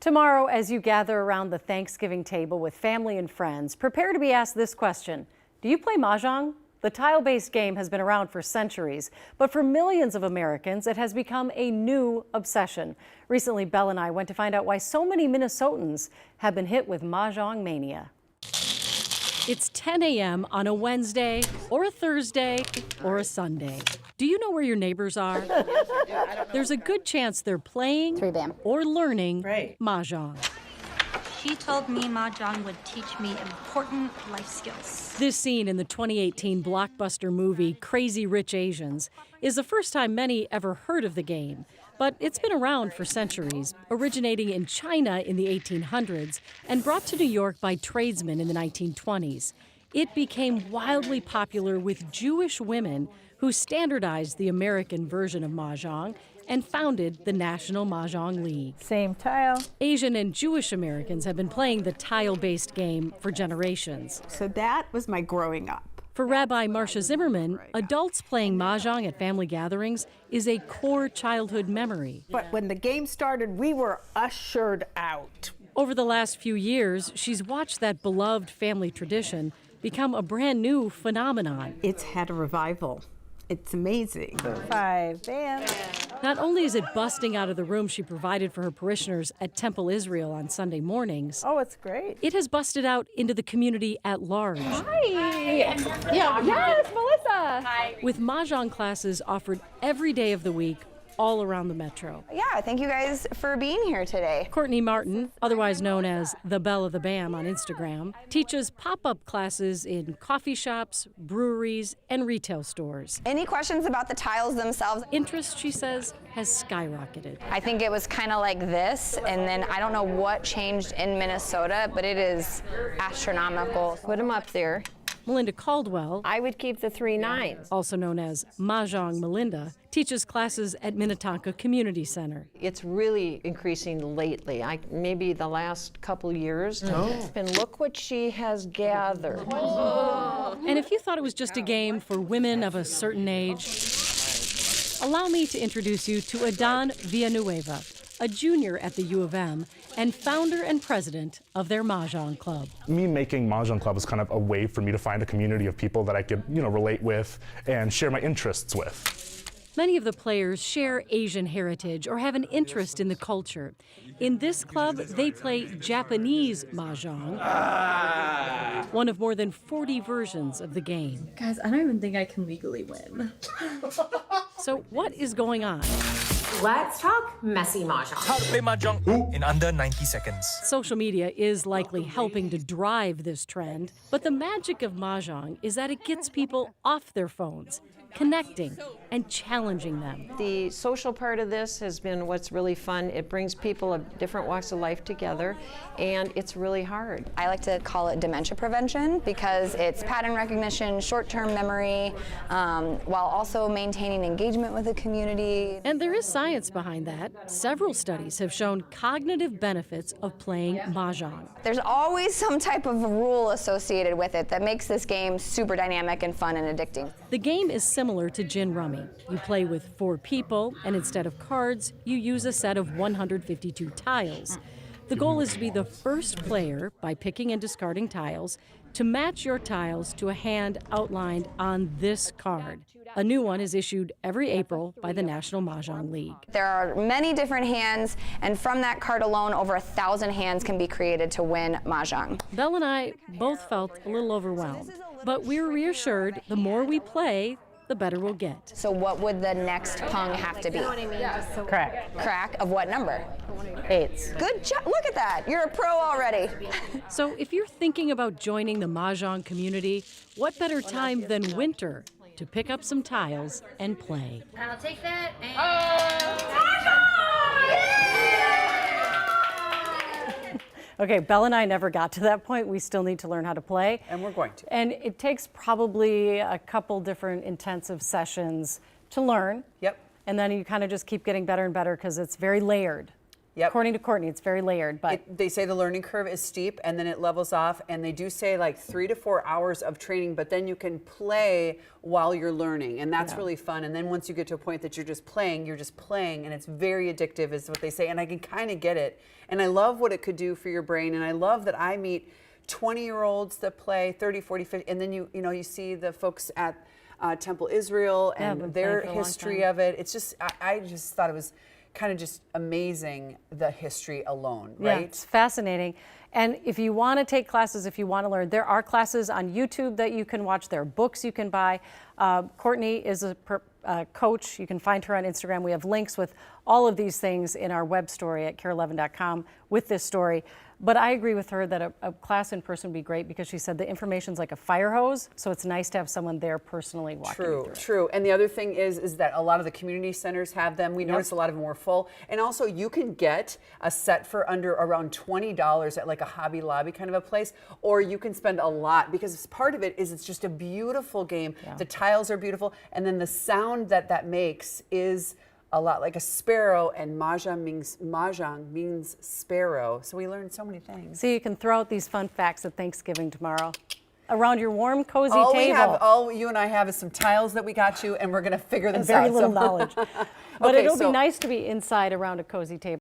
Tomorrow, as you gather around the Thanksgiving table with family and friends, prepare to be asked this question. Do you play Mahjong? The tile-based game has been around for centuries, but for millions of Americans, it has become a new obsession. Recently, Belle and I went to find out why so many Minnesotans have been hit with Mahjong mania. It's 10 a.m. on a Wednesday, or a Thursday, or a Sunday. Do you know where your neighbors are? There's a good chance they're playing or learning Mahjong. She told me Mahjong would teach me important life skills. This scene in the 2018 blockbuster movie Crazy Rich Asians is the first time many ever heard of the game. But it's been around for centuries, originating in China in the 1800s and brought to New York by tradesmen in the 1920s. It became wildly popular with Jewish women who standardized the American version of Mahjong and founded the National Mahjong League. Same tile. Asian and Jewish Americans have been playing the tile-based game for generations. So that was my growing up. For Rabbi Marcia Zimmerman, adults playing Mahjong at family gatherings is a core childhood memory. But when the game started, we were ushered out. Over the last few years, she's watched that beloved family tradition become a brand new phenomenon. It's had a revival. It's amazing. 5, bam. Not only is it busting out of the room she provided for her parishioners at Temple Israel on Sunday mornings. Oh, it's great. It has busted out into the community at large. Hi. Yeah. Yes, Melissa. Hi. With Mahjong classes offered every day of the week, all around the metro. Yeah, thank you guys for being here today. Courtney Martin, otherwise known as the Belle of the Bam on Instagram, teaches pop-up classes in coffee shops, breweries, and retail stores. Any questions about the tiles themselves? Interest, she says, has skyrocketed. I think it was kind of like this, and then I don't know what changed in Minnesota, but it is astronomical. Put them up there. Melinda Caldwell, I would keep the 3 9s. also known as Mahjong Melinda, teaches classes at Minnetonka Community Center. It's really increasing lately. Maybe the last couple years. And look what she has gathered. And if you thought it was just a game for women of a certain age, allow me to introduce you to Adan Villanueva, a junior at the U of M and founder and president of their Mahjong Club. Me making Mahjong Club was kind of a way for me to find a community of people that I could, relate with and share my interests with. Many of the players share Asian heritage or have an interest in the culture. In this club, they play Japanese Mahjong, one of more than 40 versions of the game. Guys, I don't even think I can legally win. So what is going on? Let's talk messy Mahjong. How to play Mahjong in under 90 seconds. Social media is likely helping to drive this trend, but the magic of Mahjong is that it gets people off their phones, connecting and challenging them. The social part of this has been what's really fun. It brings people of different walks of life together, and it's really hard. I like to call it dementia prevention because it's pattern recognition, short-term memory, while also maintaining engagement with the community. And there is science behind that. Several studies have shown cognitive benefits of playing Mahjong. There's always some type of rule associated with it that makes this game super dynamic and fun and addicting. The game is similar to gin rummy. You play with 4 people, and instead of cards, you use a set of 152 tiles. The goal is to be the first player, by picking and discarding tiles, to match your tiles to a hand outlined on this card. A new one is issued every April by the National Mahjong League. There are many different hands, and from that card alone, over 1,000 hands can be created to win Mahjong. Belle and I both felt a little overwhelmed, but we were reassured the more we play, the better we'll get. So what would the next pung have to be? Crack. Crack of what number? 8s. Good job. Look at that. You're a pro already. So if you're thinking about joining the Mahjong community, what better time than winter to pick up some tiles and play? I'll take that and... Okay, Belle and I never got to that point. We still need to learn how to play. And we're going to. And it takes probably a couple different intensive sessions to learn. Yep. And then you kind of just keep getting better and better because it's very layered. Yep. According to Courtney, it's very layered, but They say the learning curve is steep and then it levels off, and they do say like 3 to 4 hours of training, but then you can play while you're learning, and that's really fun. And then once you get to a point that you're just playing, and it's very addictive is what they say, and I can kind of get it. And I love what it could do for your brain, and I love that I meet 20-year-olds that play 30, 40, 50, and then you see the folks at Temple Israel and been their playing for a long history time. of it. It's just, I just thought it was kind of just amazing, the history alone, yeah, right? it's fascinating. And if you want to take classes, if you want to learn, there are classes on YouTube that you can watch. There are books you can buy. Courtney is a coach. You can find her on Instagram. We have links with all of these things in our web story at KARE11.com with this story. But I agree with her that a class in person would be great, because she said the information's like a fire hose, so it's nice to have someone there personally walking you through it. True. And the other thing is that a lot of the community centers have them. We notice a lot of them were full. And also you can get a set for under around $20 at like a Hobby Lobby kind of a place, or you can spend a lot, because part of it is it's just a beautiful game. The tiles are beautiful, and then the sound that makes is a lot like a sparrow, and mahjong means sparrow. So we learned so many things. So you can throw out these fun facts at Thanksgiving tomorrow around your warm, cozy table. All you and I have is some tiles that we got you, and we're going to figure this Very out. little knowledge. But Okay, it'll so- be nice to be inside around a cozy table.